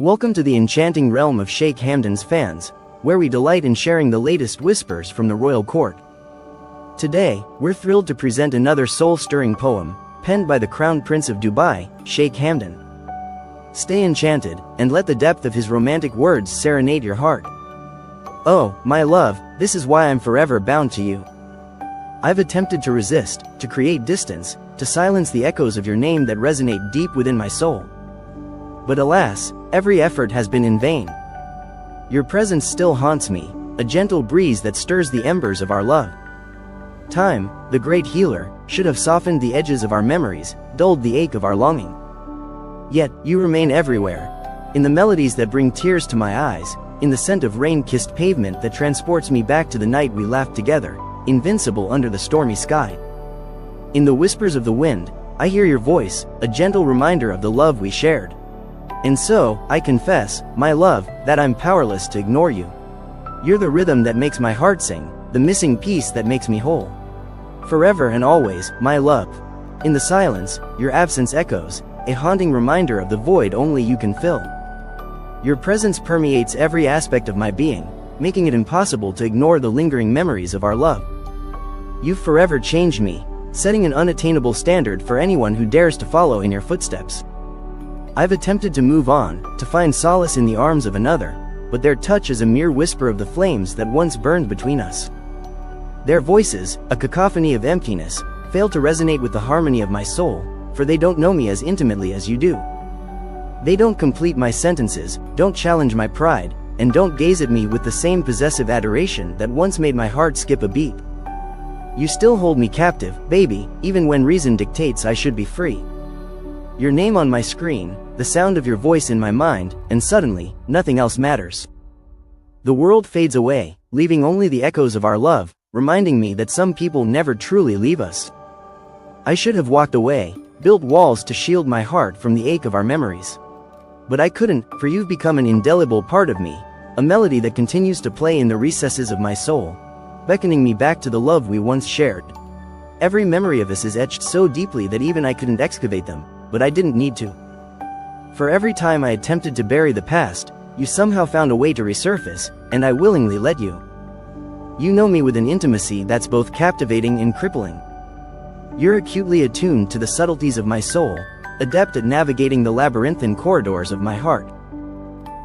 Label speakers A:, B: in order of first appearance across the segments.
A: Welcome to the enchanting realm of Sheikh Hamdan's fans, where we delight in sharing the latest whispers from the royal court. Today, we're thrilled to present another soul-stirring poem, penned by the Crown Prince of Dubai, Sheikh Hamdan. Stay enchanted, and let the depth of his romantic words serenade your heart. Oh, my love, this is why I'm forever bound to you. I've attempted to resist, to create distance, to silence the echoes of your name that resonate deep within my soul. But alas, every effort has been in vain. Your presence still haunts me, a gentle breeze that stirs the embers of our love. Time, the great healer, should have softened the edges of our memories, dulled the ache of our longing. Yet, you remain everywhere. In the melodies that bring tears to my eyes, in the scent of rain-kissed pavement that transports me back to the night we laughed together, invincible under the stormy sky. In the whispers of the wind, I hear your voice, a gentle reminder of the love we shared. And so, I confess, my love, that I'm powerless to ignore you. You're the rhythm that makes my heart sing, the missing piece that makes me whole. Forever and always, my love. In the silence, your absence echoes, a haunting reminder of the void only you can fill. Your presence permeates every aspect of my being, making it impossible to ignore the lingering memories of our love. You've forever changed me, setting an unattainable standard for anyone who dares to follow in your footsteps. I've attempted to move on, to find solace in the arms of another, but their touch is a mere whisper of the flames that once burned between us. Their voices, a cacophony of emptiness, fail to resonate with the harmony of my soul, for they don't know me as intimately as you do. They don't complete my sentences, don't challenge my pride, and don't gaze at me with the same possessive adoration that once made my heart skip a beat. You still hold me captive, baby, even when reason dictates I should be free. Your name on my screen, the sound of your voice in my mind, and suddenly, nothing else matters. The world fades away, leaving only the echoes of our love, reminding me that some people never truly leave us. I should have walked away, built walls to shield my heart from the ache of our memories. But I couldn't, for you've become an indelible part of me, a melody that continues to play in the recesses of my soul, beckoning me back to the love we once shared. Every memory of us is etched so deeply that even I couldn't excavate them, but I didn't need to. For every time I attempted to bury the past, you somehow found a way to resurface, and I willingly let you. You know me with an intimacy that's both captivating and crippling. You're acutely attuned to the subtleties of my soul, adept at navigating the labyrinthine corridors of my heart.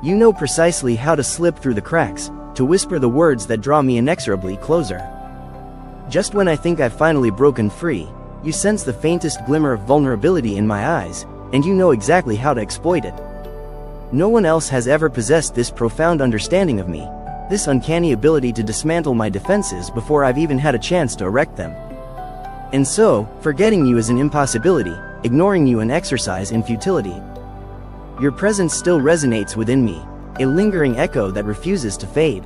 A: You know precisely how to slip through the cracks, to whisper the words that draw me inexorably closer. Just when I think I've finally broken free, you sense the faintest glimmer of vulnerability in my eyes, and you know exactly how to exploit it. No one else has ever possessed this profound understanding of me, this uncanny ability to dismantle my defenses before I've even had a chance to erect them. And so, forgetting you is an impossibility, ignoring you an exercise in futility. Your presence still resonates within me, a lingering echo that refuses to fade.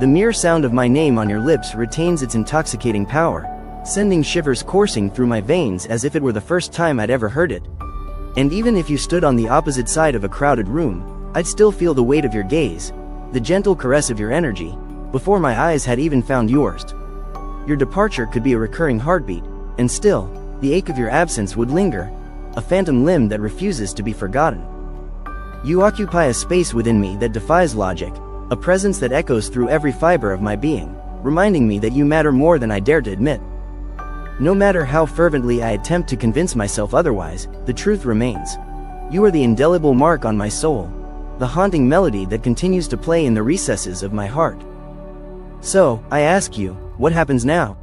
A: The mere sound of my name on your lips retains its intoxicating power, sending shivers coursing through my veins as if it were the first time I'd ever heard it. And even if you stood on the opposite side of a crowded room, I'd still feel the weight of your gaze, the gentle caress of your energy, before my eyes had even found yours. Your departure could be a recurring heartbeat, and still, the ache of your absence would linger, a phantom limb that refuses to be forgotten. You occupy a space within me that defies logic, a presence that echoes through every fiber of my being, reminding me that you matter more than I dare to admit. No matter how fervently I attempt to convince myself otherwise, the truth remains. You are the indelible mark on my soul, the haunting melody that continues to play in the recesses of my heart. So, I ask you, what happens now?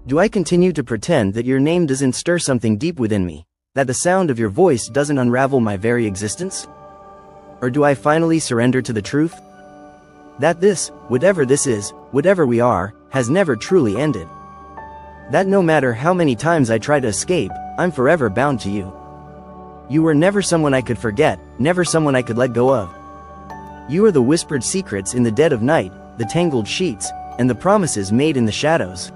A: Do I continue to pretend that your name doesn't stir something deep within me, that the sound of your voice doesn't unravel my very existence? Or do I finally surrender to the truth? That this, whatever this is, whatever we are, has never truly ended. That no matter how many times I try to escape, I'm forever bound to you. You were never someone I could forget, never someone I could let go of. You are the whispered secrets in the dead of night, the tangled sheets, and the promises made in the shadows.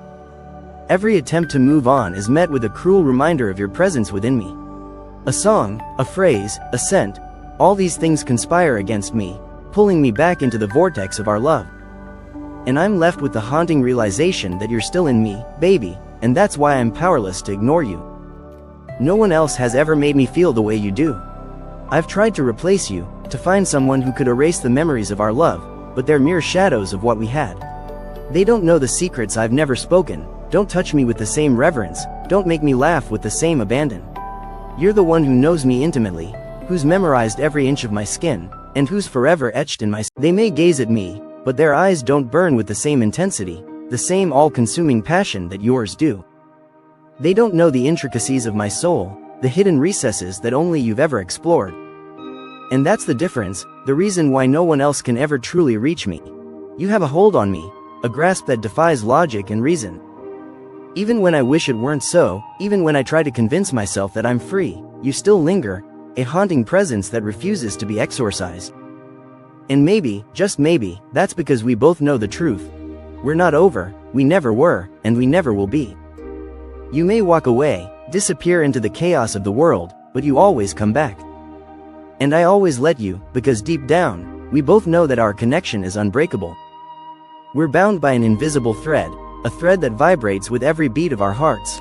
A: Every attempt to move on is met with a cruel reminder of your presence within me. A song, a phrase, a scent, all these things conspire against me, pulling me back into the vortex of our love. And I'm left with the haunting realization that you're still in me, baby, and that's why I'm powerless to ignore you. No one else has ever made me feel the way you do. I've tried to replace you, to find someone who could erase the memories of our love, but they're mere shadows of what we had. They don't know the secrets I've never spoken, don't touch me with the same reverence, don't make me laugh with the same abandon. You're the one who knows me intimately, who's memorized every inch of my skin, and who's forever etched in my They may gaze at me, but their eyes don't burn with the same intensity, the same all-consuming passion that yours do. They don't know the intricacies of my soul, the hidden recesses that only you've ever explored. And that's the difference, the reason why no one else can ever truly reach me. You have a hold on me, a grasp that defies logic and reason. Even when I wish it weren't so, even when I try to convince myself that I'm free, you still linger, a haunting presence that refuses to be exorcised. And maybe, just maybe, that's because we both know the truth. We're not over, we never were, and we never will be. You may walk away, disappear into the chaos of the world, but you always come back. And I always let you, because deep down, we both know that our connection is unbreakable. We're bound by an invisible thread, a thread that vibrates with every beat of our hearts.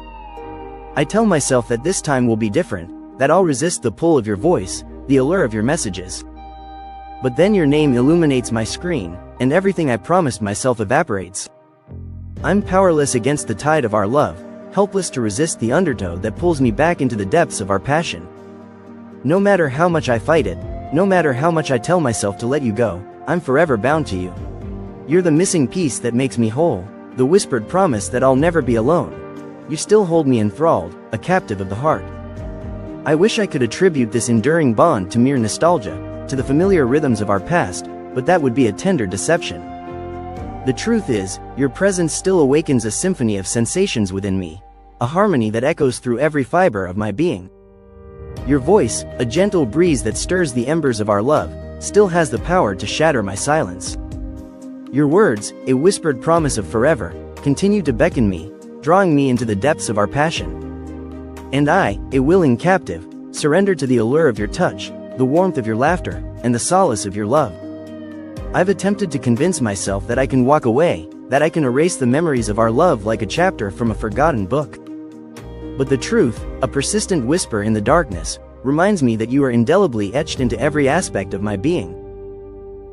A: I tell myself that this time will be different, that I'll resist the pull of your voice, the allure of your messages. But then your name illuminates my screen, and everything I promised myself evaporates. I'm powerless against the tide of our love, helpless to resist the undertow that pulls me back into the depths of our passion. No matter how much I fight it, no matter how much I tell myself to let you go, I'm forever bound to you. You're the missing piece that makes me whole, the whispered promise that I'll never be alone. You still hold me enthralled, a captive of the heart. I wish I could attribute this enduring bond to mere nostalgia, to the familiar rhythms of our past, but that would be a tender deception. The truth is, your presence still awakens a symphony of sensations within me, a harmony that echoes through every fiber of my being. Your voice, a gentle breeze that stirs the embers of our love, still has the power to shatter my silence. Your words, a whispered promise of forever, continue to beckon me, drawing me into the depths of our passion. And I, a willing captive, surrender to the allure of your touch, the warmth of your laughter, and the solace of your love. I've attempted to convince myself that I can walk away, that I can erase the memories of our love like a chapter from a forgotten book. But the truth, a persistent whisper in the darkness, reminds me that you are indelibly etched into every aspect of my being.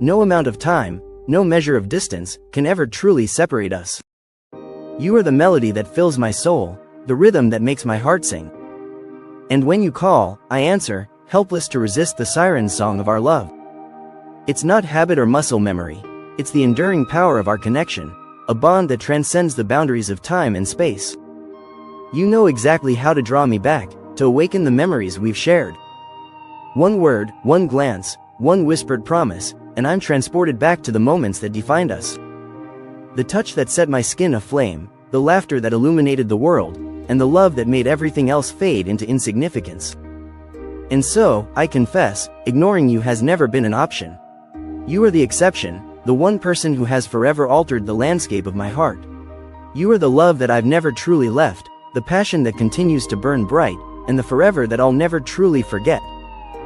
A: No amount of time, no measure of distance, can ever truly separate us. You are the melody that fills my soul, the rhythm that makes my heart sing. And when you call, I answer, helpless to resist the siren song of our love. It's not habit or muscle memory, it's the enduring power of our connection, a bond that transcends the boundaries of time and space. You know exactly how to draw me back, to awaken the memories we've shared. One word, one glance, one whispered promise, and I'm transported back to the moments that defined us. The touch that set my skin aflame, the laughter that illuminated the world, and the love that made everything else fade into insignificance. And so, I confess, ignoring you has never been an option. You are the exception, the one person who has forever altered the landscape of my heart. You are the love that I've never truly left, the passion that continues to burn bright, and the forever that I'll never truly forget.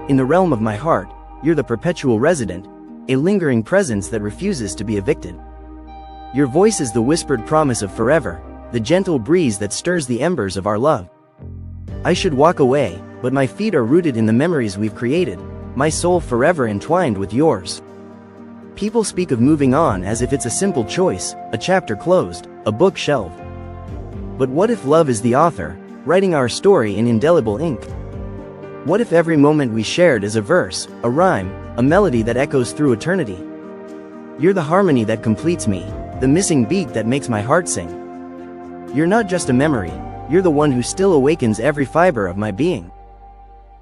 A: In the realm of my heart, you're the perpetual resident, a lingering presence that refuses to be evicted. Your voice is the whispered promise of forever, the gentle breeze that stirs the embers of our love. I should walk away, but my feet are rooted in the memories we've created, my soul forever entwined with yours. People speak of moving on as if it's a simple choice, a chapter closed, a book shelved. But what if love is the author, writing our story in indelible ink? What if every moment we shared is a verse, a rhyme, a melody that echoes through eternity? You're the harmony that completes me, the missing beat that makes my heart sing. You're not just a memory, you're the one who still awakens every fiber of my being.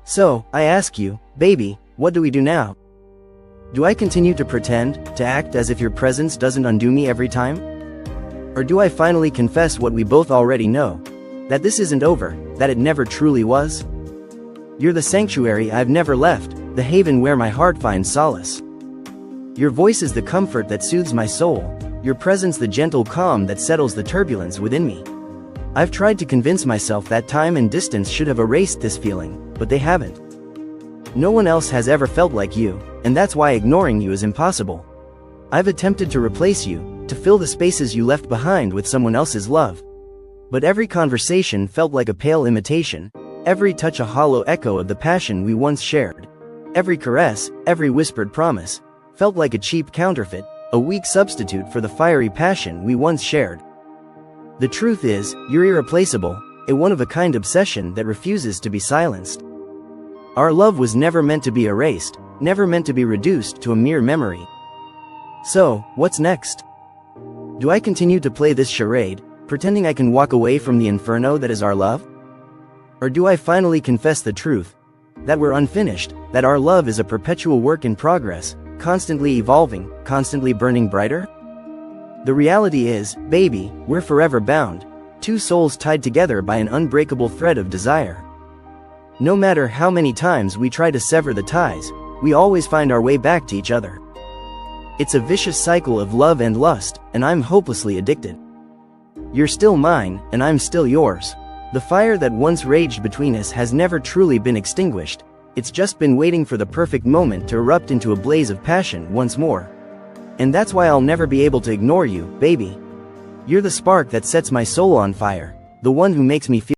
A: So, I ask you, baby, what do we do now? Do I continue to pretend, to act as if your presence doesn't undo me every time? Or do I finally confess what we both already know? That this isn't over, that it never truly was? You're the sanctuary I've never left, the haven where my heart finds solace. Your voice is the comfort that soothes my soul, your presence the gentle calm that settles the turbulence within me. I've tried to convince myself that time and distance should have erased this feeling, but they haven't. No one else has ever felt like you, and that's why ignoring you is impossible. I've attempted to replace you, to fill the spaces you left behind with someone else's love. But every conversation felt like a pale imitation, every touch a hollow echo of the passion we once shared. Every caress, every whispered promise, felt like a cheap counterfeit, a weak substitute for the fiery passion we once shared. The truth is, you're irreplaceable, a one-of-a-kind obsession that refuses to be silenced. Our love was never meant to be erased, never meant to be reduced to a mere memory. So, what's next? Do I continue to play this charade, pretending I can walk away from the inferno that is our love? Or do I finally confess the truth, that we're unfinished, that our love is a perpetual work in progress, constantly evolving, constantly burning brighter? The reality is, baby, we're forever bound, two souls tied together by an unbreakable thread of desire. No matter how many times we try to sever the ties, we always find our way back to each other. It's a vicious cycle of love and lust, and I'm hopelessly addicted. You're still mine, and I'm still yours. The fire that once raged between us has never truly been extinguished, it's just been waiting for the perfect moment to erupt into a blaze of passion once more. And that's why I'll never be able to ignore you, baby. You're the spark that sets my soul on fire, the one who makes me feel